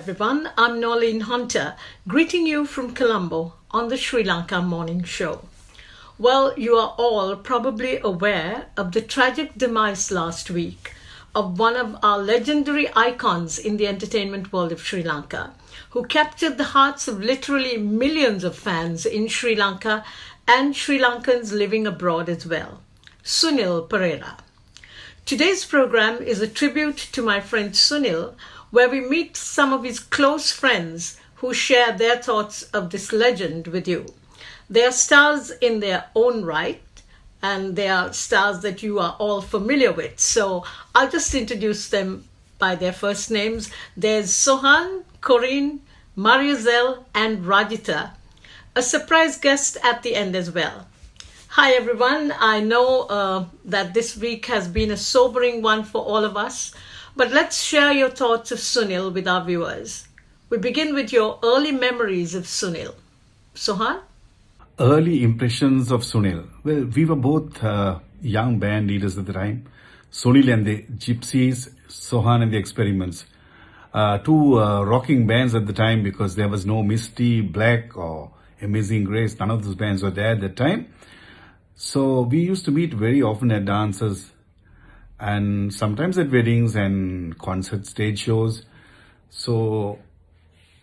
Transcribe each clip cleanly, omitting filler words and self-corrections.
everyone. I'm Norleen Hunter, greeting you from Colombo on the Sri Lanka Morning Show. Well, you are all probably aware of the tragic demise last week of one of our legendary icons in the entertainment world of Sri Lanka, who captured the hearts of literally millions of fans in Sri Lanka and Sri Lankans living abroad as well. Sunil Perera. Today's program is a tribute to my friend Sunil, where we meet some of his close friends who share their thoughts of this legend with you. They are stars in their own right, and they are stars that you are all familiar with. So I'll just introduce them by their first names. There's Sohan, Corinne, Mariazel, and Rajita, a surprise guest at the end as well. Hi everyone, I know that this week has been a sobering one for all of us, but let's share your thoughts of Sunil with our viewers. We begin with your early memories of Sunil. Sohan? Early impressions of Sunil. Well, we were both young band leaders at the time. Sunil and the Gypsies, Sohan and the Experiments. Two rocking bands at the time because there was no Misty, Black or Amazing Grace. None of those bands were there at that time. So we used to meet very often at dances and sometimes at weddings and concert stage shows. So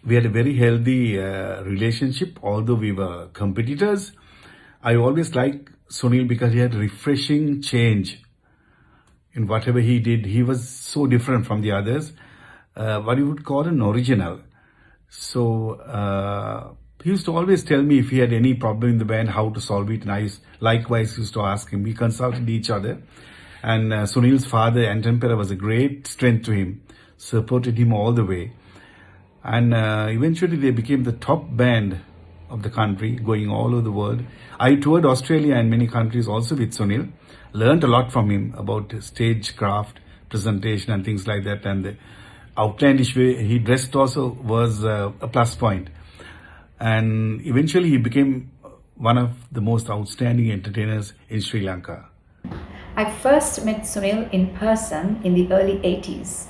we had a very healthy relationship, although we were competitors. I always liked Sunil because he had refreshing change in whatever he did. He was so different from the others, what you would call an original. So he used to always tell me if he had any problem in the band, how to solve it. And I likewise used to ask him. We consulted each other. And Sunil's father, Anton Perera, was a great strength to him, supported him all the way. And eventually they became the top band of the country, going all over the world. I toured Australia and many countries also with Sunil. Learned a lot from him about stagecraft, presentation and things like that. And the outlandish way he dressed also was a plus point. And eventually he became one of the most outstanding entertainers in Sri Lanka. I first met Sunil in person in the early 80s.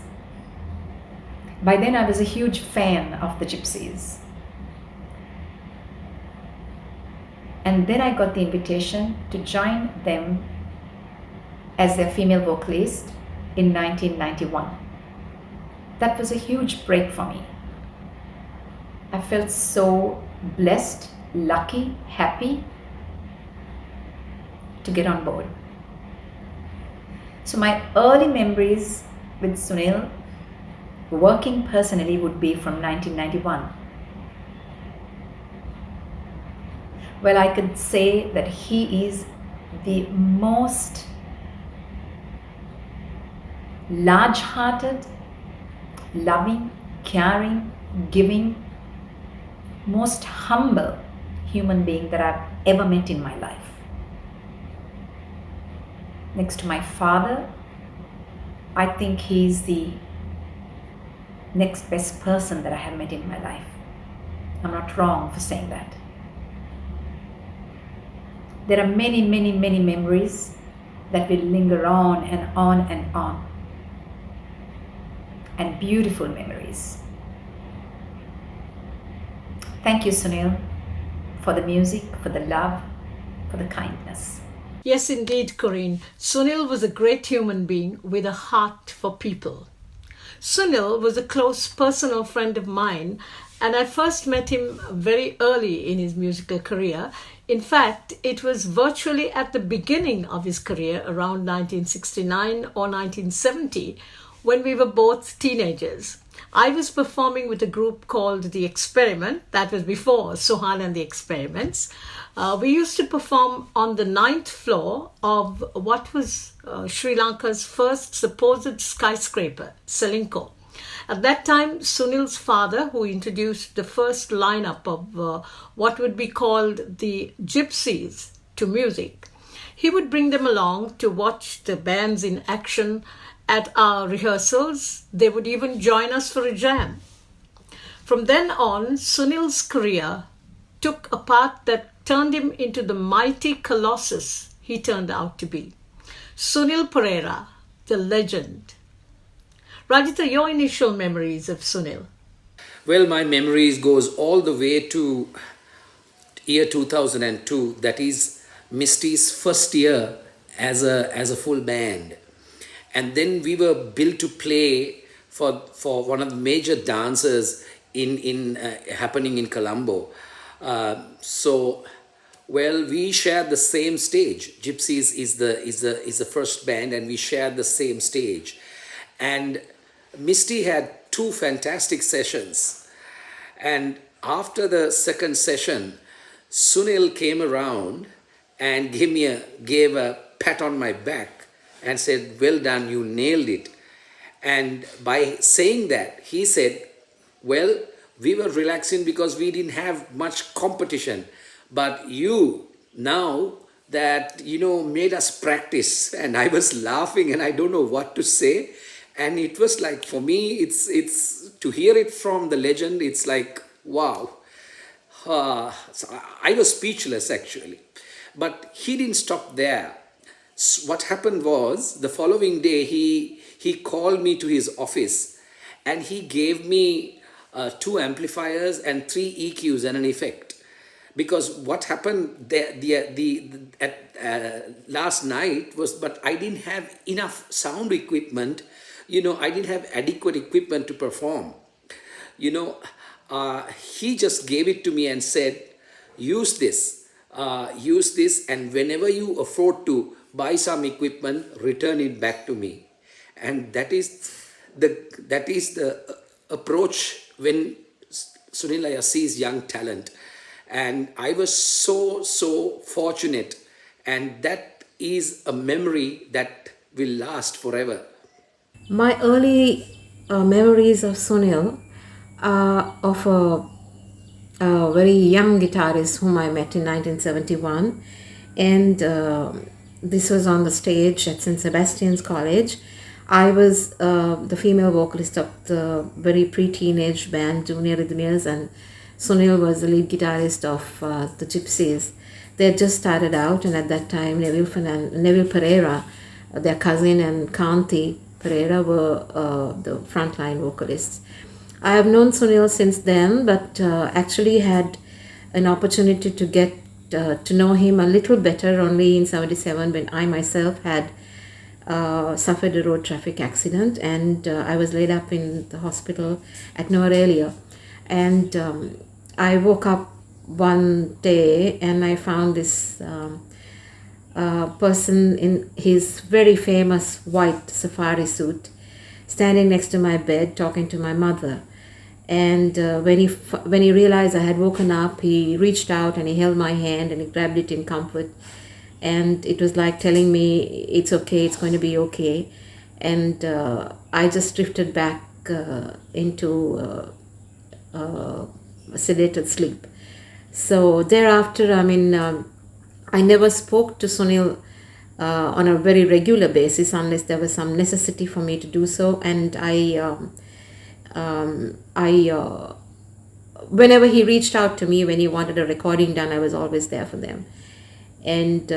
By then I was a huge fan of the Gypsies. And then I got the invitation to join them as their female vocalist in 1991. That was a huge break for me. I felt so blessed, lucky, happy to get on board. So my early memories with Sunil, working personally, would be from 1991. Well, I could say that he is the most large-hearted, loving, caring, giving, most humble human being that I've ever met in my life. Next to my father, I think he's the next best person that I have met in my life. I'm not wrong for saying that. There are many, many, many memories that will linger on and on and on. And beautiful memories. Thank you, Sunil, for the music, for the love, for the kindness. Yes, indeed, Corinne. Sunil was a great human being with a heart for people. Sunil was a close personal friend of mine, and I first met him very early in his musical career. In fact, it was virtually at the beginning of his career, around 1969 or 1970, when we were both teenagers. I was performing with a group called The Experiment. That was before Sohan and The Experiments. We used to perform on the 9th floor of what was Sri Lanka's first supposed skyscraper, Selinko. At that time, Sunil's father, who introduced the first lineup of what would be called the Gypsies to music, he would bring them along to watch the bands in action at our rehearsals. They would even join us for a jam. From then on, Sunil's career took a path that turned him into the mighty colossus he turned out to be. Sunil Perera, the legend. Rajita, your initial memories of Sunil? Well, my memories goes all the way to year 2002. That is Misty's first year as a full band, and then we were billed to play for one of the major dances in happening in Colombo. So, well, we shared the same stage. Gypsies is the first band, and we shared the same stage. And Misty had two fantastic sessions. And after the second session, Sunil came around and gave a pat on my back and said, "Well done, you nailed it." And by saying that, he said, "Well, we were relaxing because we didn't have much competition, but you now that made us practice." And I was laughing and I don't know what to say. And it was like, for me, it's to hear it from the legend, it's like, wow. So I was speechless actually. But he didn't stop there. What happened was, the following day he called me to his office and he gave me 2 amplifiers and 3 EQs and an effect. Because what happened last night was, but I didn't have enough sound equipment. I didn't have adequate equipment to perform. He just gave it to me and said, use this, and whenever you afford to buy some equipment, return it back to me. And that is the approach when Sunil sees young talent. And I was so fortunate, and that is a memory that will last forever. My early memories of Sunil are of a very young guitarist whom I met in 1971, and this was on the stage at St. Sebastian's College. I was the female vocalist of the very pre-teenage band Junior Rhythmias, and Sunil was the lead guitarist of the Gypsies. They had just started out, and at that time Neville Perera, their cousin, and Kanti Perera were the frontline vocalists. I have known Sunil since then, but actually had an opportunity to get to know him a little better only in 77, when I myself had suffered a road traffic accident, and I was laid up in the hospital at Norelia. And I woke up one day and I found this person in his very famous white safari suit standing next to my bed talking to my mother. And when he realized I had woken up, he reached out and he held my hand and he grabbed it in comfort. And it was like telling me, it's okay, it's going to be okay. And I just drifted back into sedated sleep. So thereafter, I never spoke to Sunil on a very regular basis unless there was some necessity for me to do so. And whenever he reached out to me when he wanted a recording done, I was always there for them. And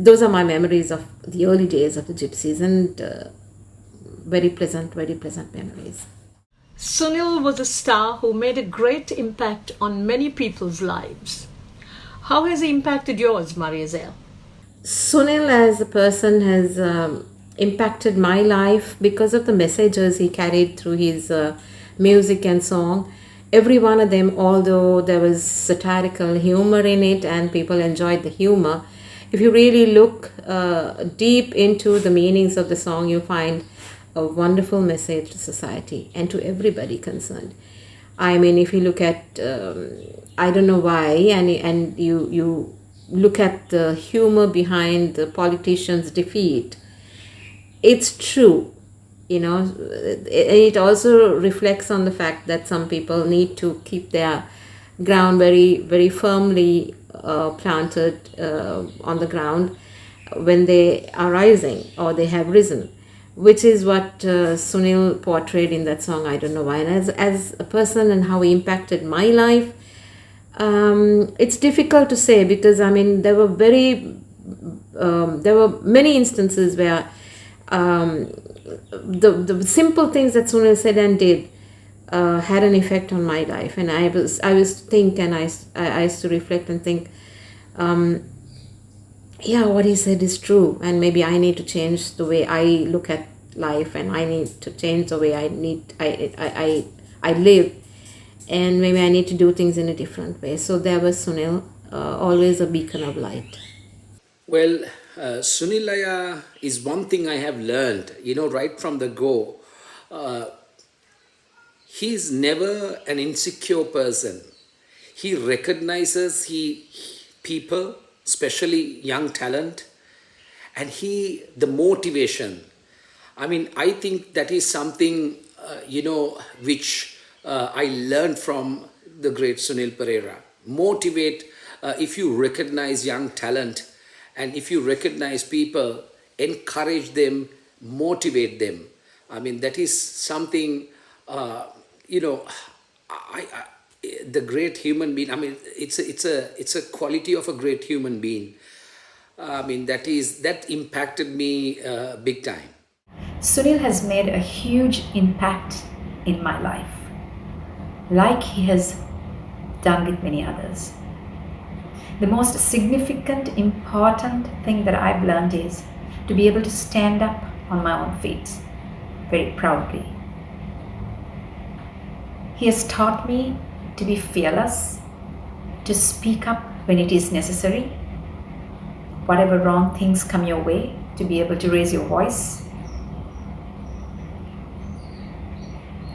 those are my memories of the early days of the Gypsies, and very pleasant memories. Sunil was a star who made a great impact on many people's lives. How has he impacted yours, Mariazel? Sunil as a person has impacted my life because of the messages he carried through his music and song. Every one of them, although there was satirical humor in it and people enjoyed the humor, if you really look deep into the meanings of the song, you find a wonderful message to society and to everybody concerned. If you look at, I don't know why, and you look at the humor behind the politician's defeat, it's true. It also reflects on the fact that some people need to keep their ground very, very firmly planted on the ground when they are rising or they have risen, which is what Sunil portrayed in that song, I don't know why. And as a person and how he impacted my life, it's difficult to say, because there were many instances where the simple things that Sunil said and did had an effect on my life. And I was think, and I used to reflect and think, yeah, what he said is true, and maybe I need to change the way I look at life, and I need to change the way I live, and maybe I need to do things in a different way. So there was Sunil, always a beacon of light. Well, Sunilaya is one thing I have learned, right from the go. He's never an insecure person. He recognizes people, especially young talent, and the motivation. I mean, I think that is something, which I learned from the great Sunil Perera. Motivate, if you recognize young talent and if you recognize people, encourage them, motivate them. I mean, that is something, the great human being. I mean, it's a quality of a great human being. I mean, that impacted me big time. Sunil has made a huge impact in my life, like he has done with many others. The most significant, important thing that I've learned is to be able to stand up on my own feet very proudly. He has taught me to be fearless, to speak up when it is necessary. Whatever wrong things come your way, to be able to raise your voice,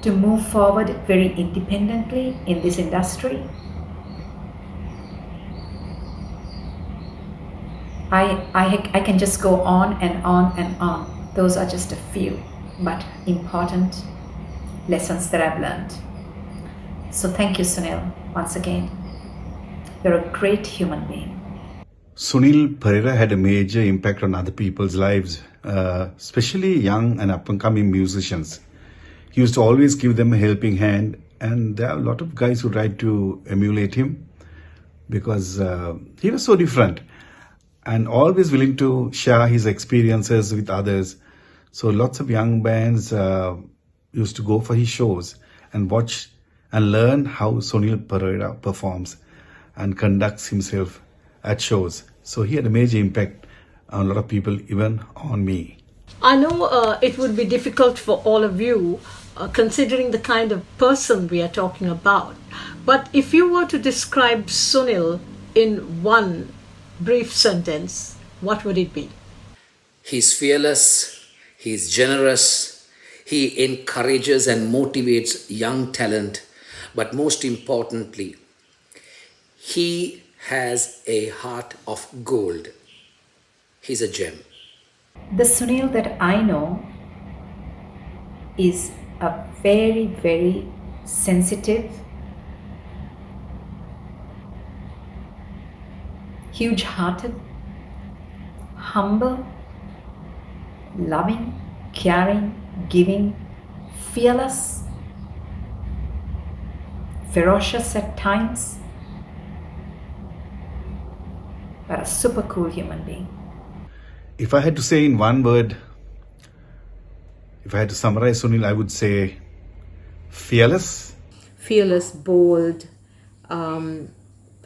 to move forward very independently in this industry. I can just go on and on and on. Those are just a few, but important lessons that I've learned. So thank you, Sunil, once again. You're a great human being. Sunil Perera had a major impact on other people's lives, especially young and up-and-coming musicians. He used to always give them a helping hand, and there are a lot of guys who tried to emulate him because he was so different and always willing to share his experiences with others. So lots of young bands used to go for his shows and watch and learn how Sunil Perera performs and conducts himself at shows. So he had a major impact on a lot of people, even on me. I know it would be difficult for all of you, considering the kind of person we are talking about. But if you were to describe Sunil in one brief sentence, what would it be? He's fearless, he's generous, he encourages and motivates young talent, but most importantly, he has a heart of gold. He's a gem. The Sunil that I know is a very, very sensitive, huge-hearted, humble, loving, caring, giving, fearless, ferocious at times, but a super cool human being. If I had to say in one word, if I had to summarize Sunil, I would say fearless. Fearless, bold,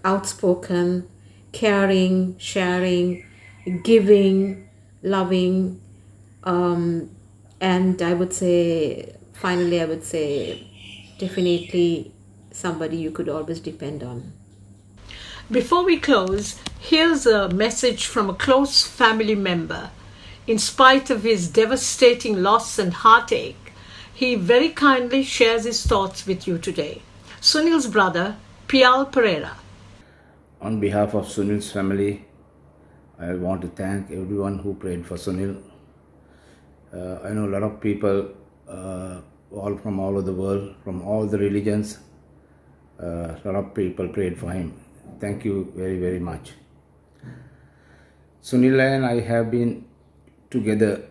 outspoken, caring, sharing, giving, loving, and I would say, finally, I would say definitely somebody you could always depend on. Before we close, here's a message from a close family member. In spite of his devastating loss and heartache, he very kindly shares his thoughts with you today. Sunil's brother, Perera. On behalf of Sunil's family, I want to thank everyone who prayed for Sunil. I know a lot of people, all from all over the world, from all the religions, a lot of people prayed for him. Thank you very, very much. Sunil and I have been together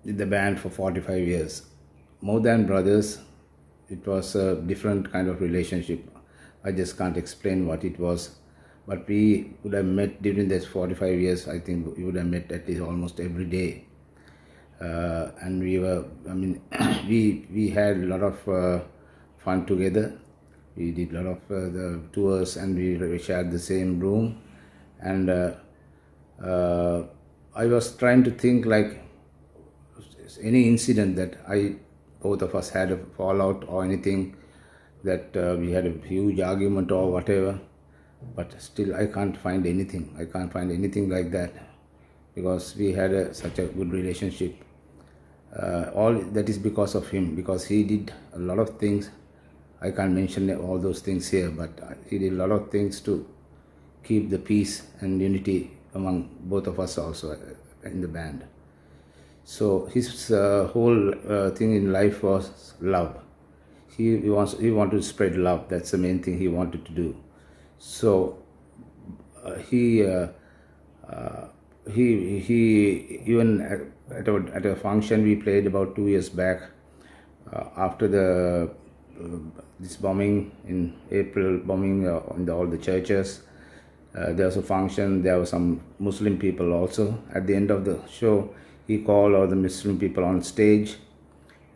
with the band for 45 years. More than brothers, it was a different kind of relationship. I just can't explain what it was. But we would have met during these 45 years. I think we would have met at least almost every day. And we were, I mean, we had a lot of fun together. We did a lot of the tours, and we shared the same room. And I was trying to think like any incident that both of us had a fallout or anything, that we had a huge argument or whatever. But still, I can't find anything. I can't find anything like that, because we had such a good relationship. All that is because of him, because he did a lot of things. I can't mention all those things here, but he did a lot of things to keep the peace and unity among both of us also in the band. So his whole thing in life was love. He wanted to spread love. That's the main thing he wanted to do. So he even at a function we played about 2 years back, after this bombing in April, bombing in all the churches. There was a function. There were some Muslim people also. At the end of the show, he called all the Muslim people on stage,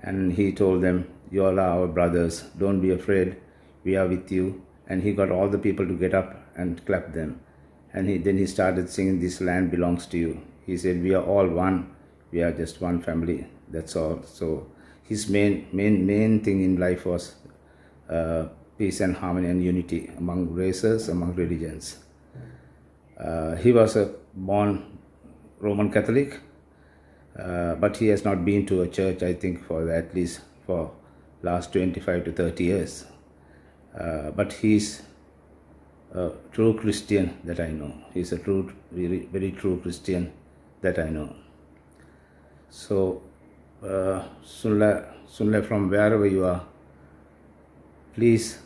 and he told them, "You all are our brothers. Don't be afraid. We are with you." And he got all the people to get up and clap them. And then he started singing, "This land belongs to you." He said, "We are all one. We are just one family. That's all." So his main thing in life was peace and harmony and unity among races, among religions. He was a born Roman Catholic, but he has not been to a church, I think, for at least for last 25 to 30 years. But he's a true Christian that I know. He's a very, very true Christian that I know. So, Sunil, from wherever you are, please,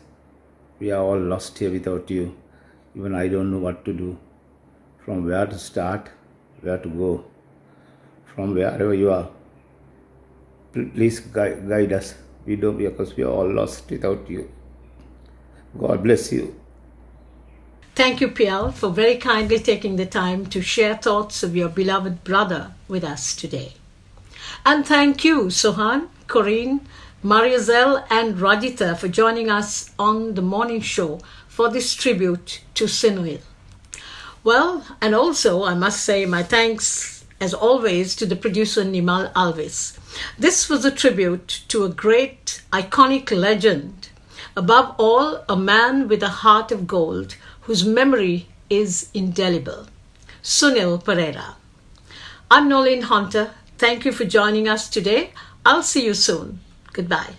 we are all lost here without you. Even I don't know what to do, from where to start, where to go. From wherever you are, please guide us. Because we are all lost without you. God bless you. Thank you, Pial, for very kindly taking the time to share thoughts of your beloved brother with us today. And thank you, Sohan, Corinne, Mariazel and Rajita for joining us on the morning show for this tribute to Sunil. Well, and also I must say my thanks as always to the producer Nimal Alves. This was a tribute to a great, iconic legend. Above all, a man with a heart of gold whose memory is indelible. Sunil Perera. I'm Nolene Hunter. Thank you for joining us today. I'll see you soon. Goodbye.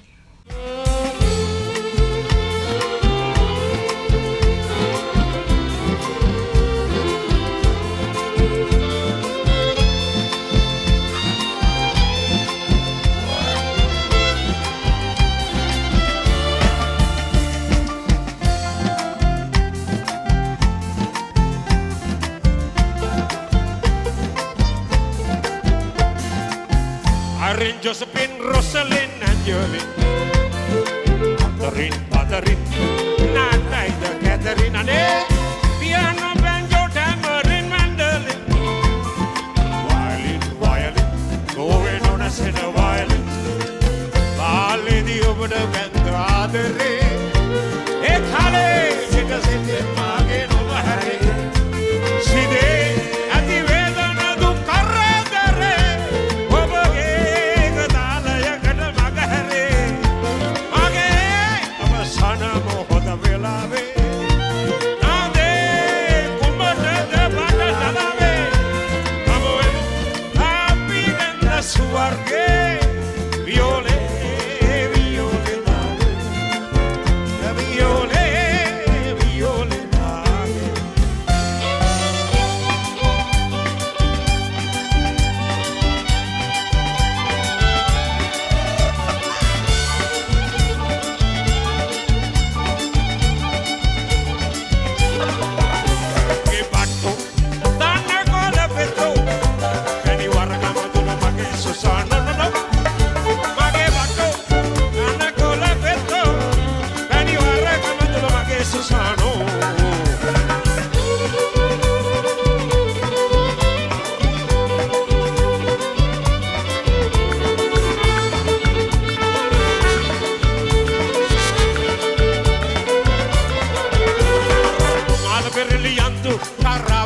Josephine, Rosalind, and Jolene, Catherine, Nana, Catherine, and piano, banjo, tambourine, mandolin, violin, going on as in a violin, Valley over the Vendradere, Ekale, it does it in Magan over Harry, Side, at the Vedana do Carradere.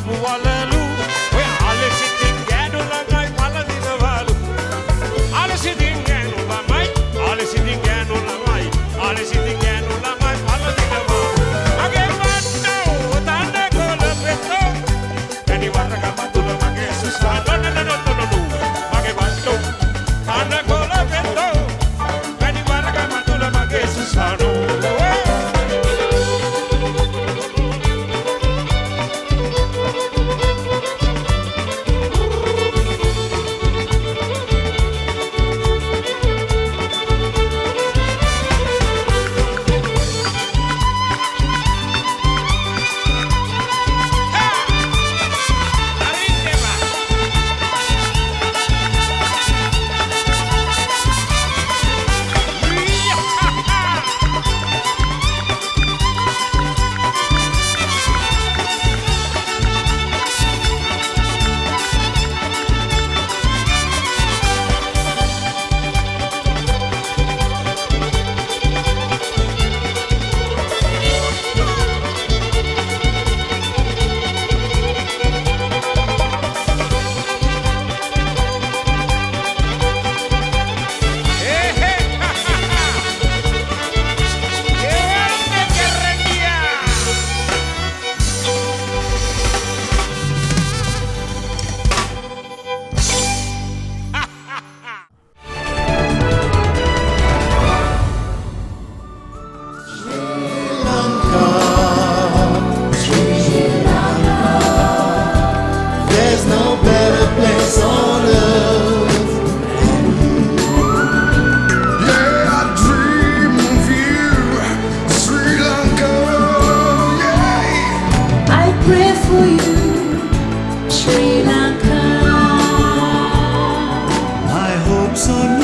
ආපු වලලු ඔය ආලසිතින් ගෑනු ළඟයි පළදිනවලු ආලසිතින් ගෑනු ළඟයි ආලසිතින් ගෑනු ළඟයි ආලසිතින් ගෑනු ළඟයි පළදිනවලු මගේ මත්තෝ තන්න කොළ පෙත්තෝ කැණි වරක මතුල මගේ සුසා නනනනනනු මගේ මත්තෝ තන්න කොළ පෙත්තෝ කැණි වරක මතුල මගේ සුසා නෝ There's no better place on earth. Yeah, I dream of you, Sri Lanka. Yeah. I pray for you, Sri Lanka. My hopes are